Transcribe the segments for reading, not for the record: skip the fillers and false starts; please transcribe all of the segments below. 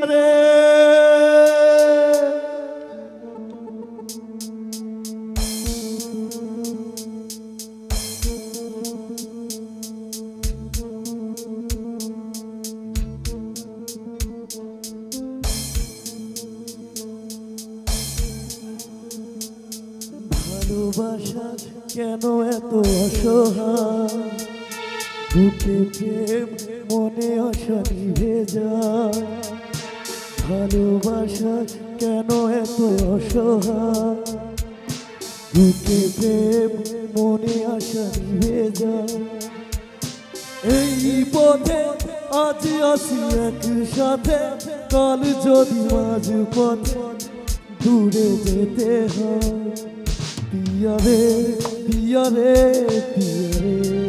রে ভালোবাসা কেন এত অসহায় বুকে প্রেম মনে আশা নিভে যায় ভালোবাসা কেন এত অসহায় বুকে প্রেম মনে আশা নিভে যায় এই পথে আজ আসি একসাথে কাল যদি মাঝ পথে দূরে যেতে হয় পিয়া রে পিয়া রে পিয়া রে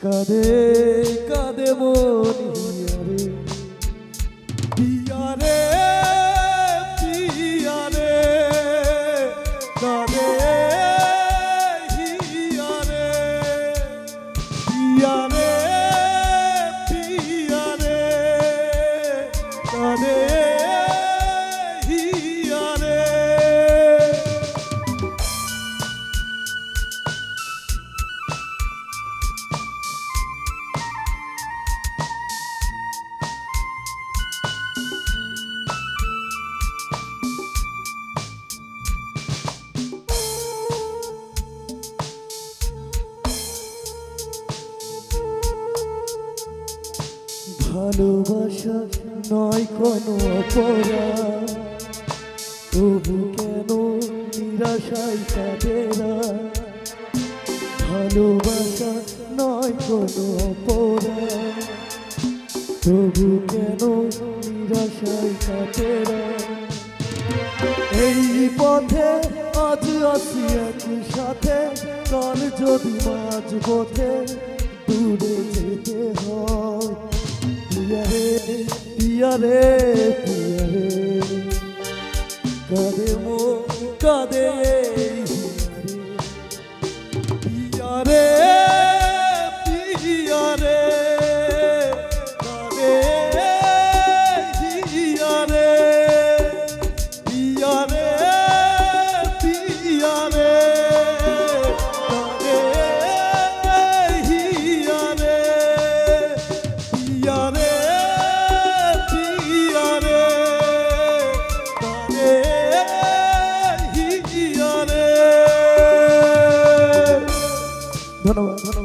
কাঁদে কাঁদে মন হিয়া রে পিয়া রে কাঁদে হিয়া রে পিয়া রে পিয়া রে কাঁদে হিয়া রে ভালোবাসা নয় কোনো অপরাধ তবু কেন নিরাশায় কাটেরা ভালোবাসা নয় কোনো অপরাধ তবু কেন নিরাশায় কাটেরা এই পথে আজ আসি একসাথে কাল যদি মাঝ পথে দূরে যেতে হয় পিয়া রে পিয়া রে পিয়া রে কাঁদে মো কাঁদে পিয়া রে পিয়া রে কাঁদে হিয়া রে পিয়া রে পিয়া রে কাঁদে হিয়া রে পিয়া রে ধন্যবাদ।